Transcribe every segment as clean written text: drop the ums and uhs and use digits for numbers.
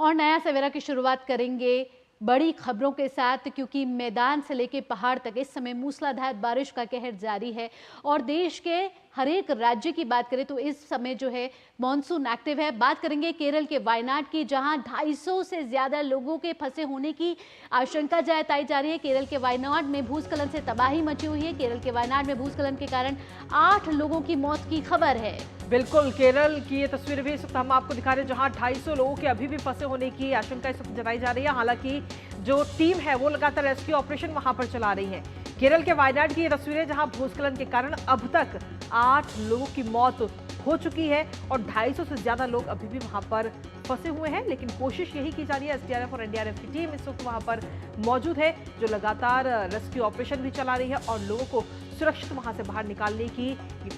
और नया सवेरा की शुरुआत करेंगे बड़ी खबरों के साथ, क्योंकि मैदान से लेकर पहाड़ तक इस समय मूसलाधार बारिश का कहर जारी है। और देश के हर एक राज्य की बात करें तो इस समय जो है मॉनसून एक्टिव है। बात करेंगे केरल के वायनाड की, जहां 250 से ज्यादा लोगों के फंसे होने की आशंका जताई जा रही है। केरल के वायनाड में भूस्खलन से तबाही मची हुई है। केरल के वायनाड में भूस्खलन के कारण 8 लोगों की मौत की खबर है। बिल्कुल, केरल की ये तस्वीरें भी इस वक्त हम आपको दिखा रहे हैं, जहां 250 लोगों के अभी भी फंसे होने की आशंका इस वक्त जताई जा रही है। हालांकि जो टीम है वो लगातार रेस्क्यू ऑपरेशन वहां पर चला रही है। केरल के वायनाड की ये तस्वीरें, जहां भूस्खलन के कारण अब तक 8 लोगों की मौत हो चुकी है और 250 से ज्यादा लोग अभी भी वहां पर फंसे हुए हैं। लेकिन कोशिश यही की जा रही है, एसडीआरएफ और एनडीआरएफ की टीम इस वक्त वहां पर मौजूद है, जो लगातार रेस्क्यू ऑपरेशन भी चला रही है और लोगों को सुरक्षित वहां से बाहर निकालने की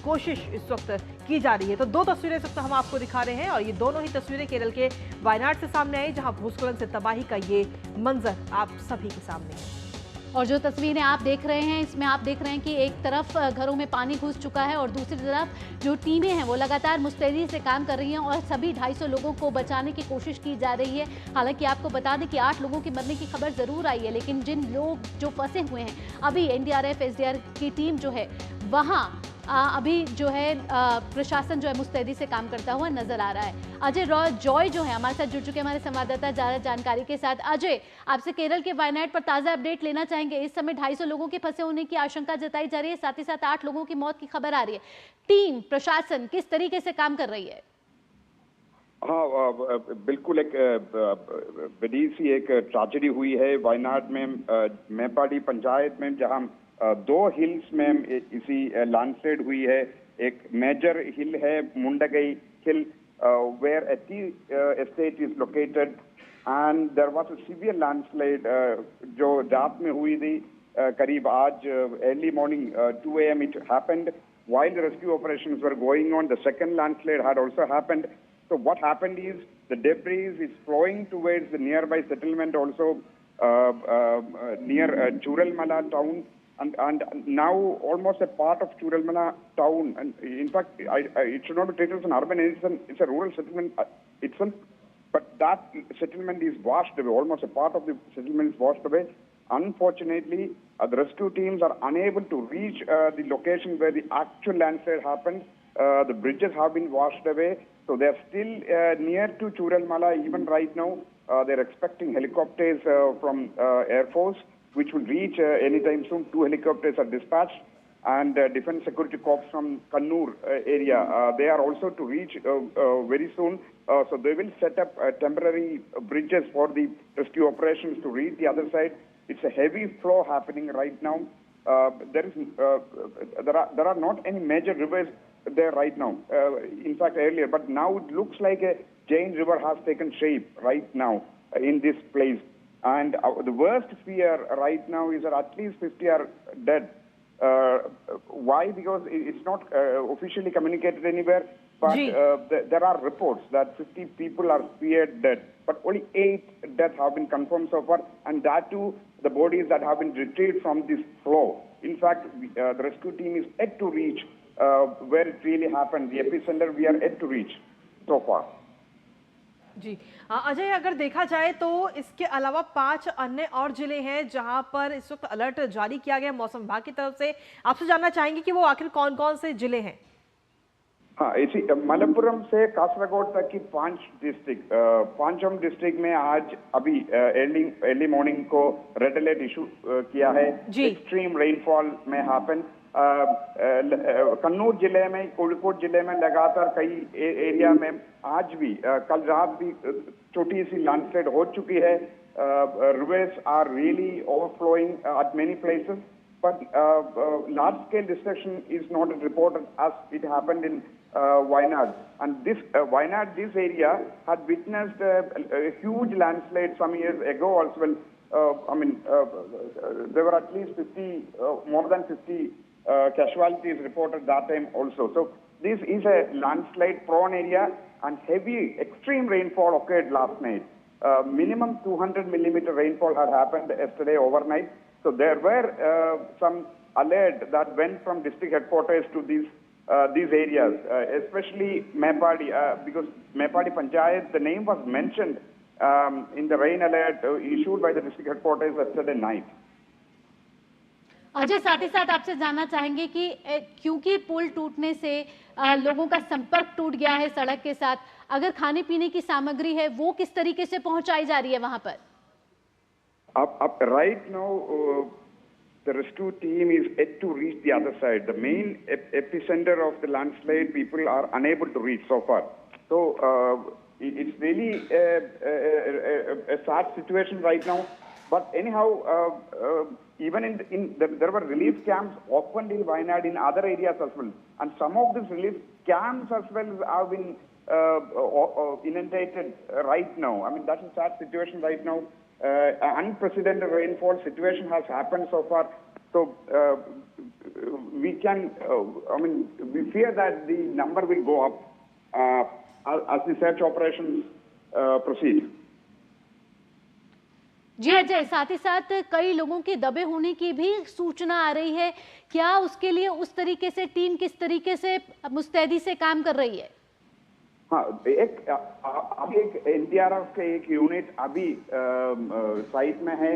कोशिश इस वक्त की जा रही है। तो दो तस्वीरें इस वक्त हम आपको दिखा रहे हैं और ये दोनों ही तस्वीरें केरल के वायनाड से सामने आई, जहां भूस्खलन से तबाही का ये मंजर आप सभी के सामने है। और जो तस्वीरें आप देख रहे हैं, इसमें आप देख रहे हैं कि एक तरफ घरों में पानी घुस चुका है और दूसरी तरफ जो टीमें हैं वो लगातार मुस्तैदी से काम कर रही हैं और सभी 250 लोगों को बचाने की कोशिश की जा रही है। हालांकि आपको बता दें कि 8 लोगों की मरने की खबर जरूर आई है, लेकिन जिन लोग जो फंसे हुए हैं, अभी एनडीआरएफ एसडीआरएफ की टीम जो है वहाँ अभी जो है प्रशासन जो है मुस्तैदी से काम करता हुआ नजर आ रहा है। अजय रॉय जॉय जो है हमारे साथ जुड़ चुके हैं, हमारे संवाददाता ज्यादा जानकारी के साथ। अजय, आपसे केरल के वायनाड पर ताजा अपडेट लेना चाहेंगे। इस समय 250 लोगों के फंसे होने की आशंका जताई जा रही है, साथ ही साथ 8 लोगों की मौत की खबर आ रही है। टीम प्रशासन किस तरीके से काम कर रही है? हाँ, बिल्कुल एक बड़ी सी एक ट्रेजेडी हुई है वायनाड में, मेपाड़ी पंचायत में, जहां 2 हिल्स में इसी लैंडस्लाइड हुई है। एक मेजर हिल है मुंडगई हिल, where a tea estate is located, and there was a severe landslide जो रात में हुई थी, करीब आज early morning 2 a.m. it happened. While the rescue operations were going on, the second landslide had also happened. So what happened is the debris is flowing towards the nearby settlement, also near Churalmala town, and now almost a part of Churalmala town. And in fact, it should not be treated as an urban; it's a rural settlement itself. But that settlement is washed away. Almost a part of the settlement is washed away. Unfortunately, the rescue teams are unable to reach the location where the actual landslide happened. The bridges have been washed away. So they are still near to Churalmala even right now. They're expecting helicopters from Air Force, which will reach anytime soon. 2 helicopters are dispatched, and Defense Security Corps from Kannur area. They are also to reach very soon. So they will set up temporary bridges for the rescue operations to reach the other side. It's a heavy flow happening right now. There are not any major rivers there right now, in fact earlier, but now it looks like a giant river has taken shape right now in this place. And the worst fear right now is that at least 50 are dead. Why? Because it's not officially communicated anywhere, but there are reports that 50 people are feared dead, but only 8 deaths have been confirmed so far, and that too the bodies that have been retrieved from this flow. In fact, the rescue team is yet to reach where it really happened, the epicenter. We are yet to reach so far. जी अजय, अगर देखा जाए तो इसके अलावा 5 अन्य और जिले हैं जहां पर इस वक्त अलर्ट जारी किया गया मौसम विभाग की तरफ से। आपसे जानना चाहेंगे कि वो आखिर कौन कौन से जिले हैं? हाँ, इसी मलप्पुरम से कासरगोड तक की 5 डिस्ट्रिक्ट, 5 डिस्ट्रिक्ट में आज अभी अर्ली मॉर्निंग को रेड अलर्ट इशू किया है। एक्सट्रीम रेनफॉल में हैपन। कन्नूर जिले में, कोझिकोड जिले में लगातार कई एरिया में आज भी, कल रात भी छोटी सी लैंडस्लाइड हो चुकी है। Rivers are really overflowing at many places, but large scale destruction is not reported as it happened in Wayanad. And this Wayanad, this area had witnessed a huge landslide some years ago also. Well, there were at least 50, more than 50 casualties reported that time also. So this is a landslide prone area, and heavy extreme rainfall occurred last night. Minimum 200 millimeter rainfall had happened yesterday overnight. So there were some alert that went from district headquarters to these areas, especially Mepadi, because Mepadi Panchayat, the name was mentioned in the rain alert issued by the district headquarters yesterday night. Ajay, साथ ही साथ आपसे जानना चाहेंगे कि क्योंकि पुल टूटने से लोगों का संपर्क टूट गया है सड़क के साथ, अगर खाने पीने की सामग्री है वो किस तरीके से पहुंचाई जा रही है वहां पर? Up right now, the rescue team is yet to reach the other side. The main epicenter of the landslide, people are unable to reach so far. So it's really a sad situation right now. But anyhow, even there were relief camps opened in Wayanad in other areas as well, and some of these relief camps as well have been inundated right now. I mean, that's a sad situation right now. Unprecedented rainfall situation has happened so far. So we fear that the number will go up as the search operations proceed. जी अजय, साथ ही साथ कई लोगों के दबे होने की भी सूचना आ रही है, क्या उसके लिए उस तरीके से टीम किस तरीके से मुस्तैदी से काम कर रही है? हाँ, अभी एक एनडीआरएफ के एक यूनिट अभी साइट में है,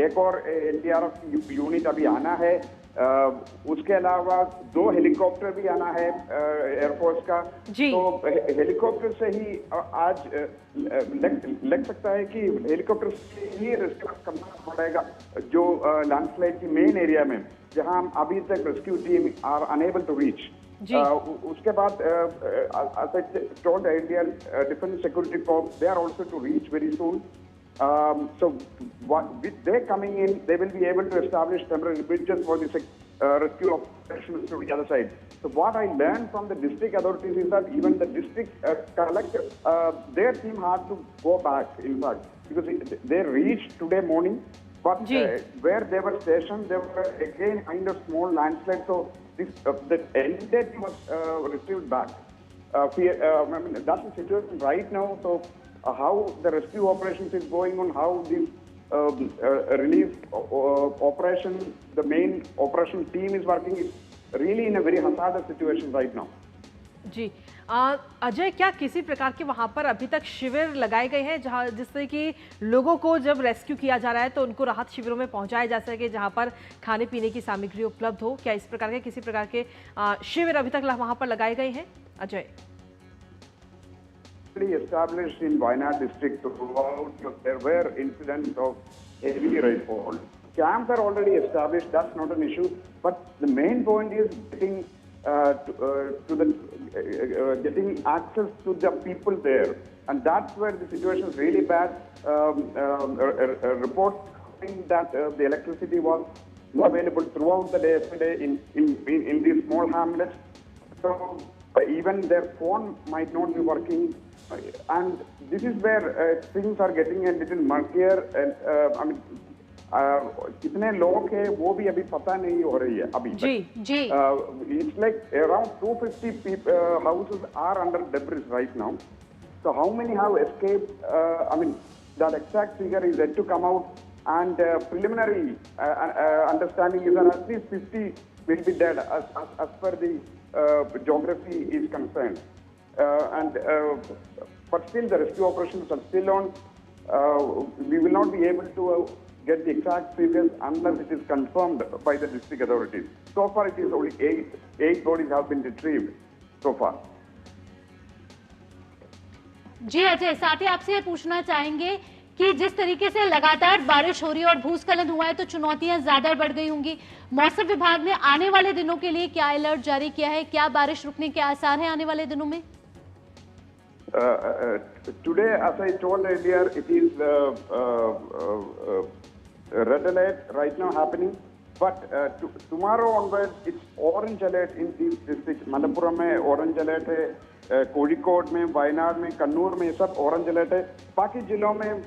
एक और एनडीआरएफ यूनिट अभी आना है, उसके अलावा 2 हेलीकॉप्टर भी आना है एयरफोर्स का। तो हेलीकॉप्टर से ही आज लग सकता है कि हेलीकॉप्टर से ही रेस्क्यू करना पड़ेगा जो लैंडस्लाइड की मेन एरिया में जहां अभी तक rescue team are unable to reach. उसके बाद told Indian defence security force they are also to reach very soon. So with they coming in, they will be able to establish temporary bridges for the rescue operations to the other side. So what I learned from the district authorities is that even the district collector, their team had to go back, in fact, because they reached today morning, but where they were stationed, they were again kind of small landslide. So this the entire team was retrieved back. I mean, that's the situation right now. So how the rescue operations is going on, how the relief operation, the main operation team is working, is really in a very hazardous situation right now. जी अजय, क्या किसी प्रकार के वहां पर अभी तक शिविर लगाए गए हैं जहां जिससे कि लोगों को जब रेस्क्यू किया जा रहा है तो उनको राहत शिविरों में पहुंचाया जा सके जहां पर खाने पीने की सामग्री उपलब्ध हो? क्या इस प्रकार के किसी प्रकार के शिविर अभी तक वहां पर लगाए गए हैं Ajay? Established in Wayanad district throughout, there were incidents of heavy rainfall. Camps are already established, that's not an issue, but the main point is getting getting access to the people there, and that's where the situation is really bad. A report saying that the electricity was not available throughout the day yesterday in these small hamlets, so even their phone might not be working. And this is where things are getting a little murkier. And I mean, कितने लोग हैं वो भी अभी पता नहीं हो रही है अभी तक। It's like around 250 people, houses are under debris right now. So how many have escaped? I mean, that exact figure is yet to come out. And preliminary understanding is that at least 50 will be dead as per the geography is concerned. But still the rescue operations are still on. We will not be able to get the exact figures unless it is confirmed by the district authorities. So far it is only 8 bodies have been retrieved so far. जी अजय, साथ ही आपसे पूछना चाहेंगे कि जिस तरीके से लगातार बारिश हो रही है और भूस्खलन हुआ है तो चुनौतियां ज्यादा बढ़ गई होंगी। मौसम विभाग ने आने वाले दिनों के लिए क्या अलर्ट जारी किया है? क्या बारिश रुकने के आसार हैं आने वाले दिनों में? Today, as I told earlier, it is red alert right now happening. But tomorrow onwards, it's orange alert in these districts. Malappuram में orange alert है, कोझिकोड में, वायनाड में, कन्नूर में सब orange alert है। बाकी जिलों में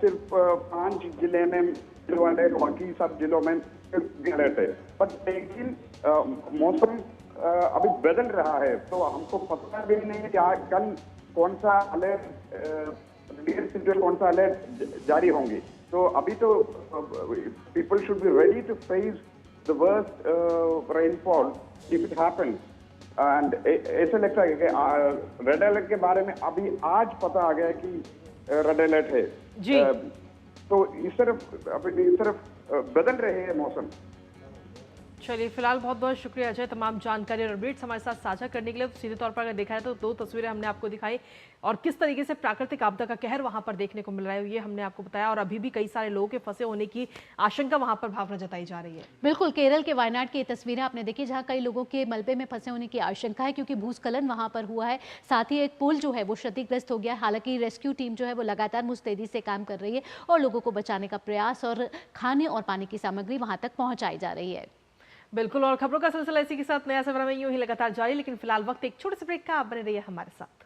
सिर्फ 5 जिले में alert, बाकी सब जिलों में सिर्फ alert है। पर लेकिन मौसम अभी बदल रहा है, तो हमको पता भी नहीं है कि कल कौन सा अलर्ट कौन सा अलर्ट जारी होंगे। तो अभी तो people should be ready to face the worst rainfall if it happens. And ऐसा लगता है कि रेड अलर्ट के बारे में अभी आज पता आ गया कि रेड अलर्ट है जी। तो इस तरफ बदल रहे हैं मौसम। चलिए, फिलहाल बहुत बहुत शुक्रिया अजय तमाम जानकारी और अपडेट्स हमारे साथ साझा करने के लिए। तो सीधे तौर पर अगर देखा है तो 2 तस्वीरें हमने आपको दिखाई और किस तरीके से प्राकृतिक आपदा का कहर वहां पर देखने को मिल रहा है ये हमने आपको बताया। और अभी भी कई सारे लोगों के फंसे होने की आशंका वहां पर भावना जताई जा रही है। बिल्कुल, केरल के वायनाड की तस्वीरें आपने देखी जहां कई लोगों के मलबे में फंसे होने की आशंका है क्योंकि भूस्खलन वहां पर हुआ है। साथ ही एक पुल जो है वो क्षतिग्रस्त हो गया। हालांकि रेस्क्यू टीम जो है वो लगातार मुस्तैदी से काम कर रही है और लोगों को बचाने का प्रयास और खाने और पानी की सामग्री वहां तक पहुंचाई जा रही है। बिल्कुल, और खबरों का सिलसिला इसी के साथ नया सवेरा में यूं ही लगातार जारी, लेकिन फिलहाल वक्त एक छोटे से ब्रेक का। आप बने रहिए हमारे साथ।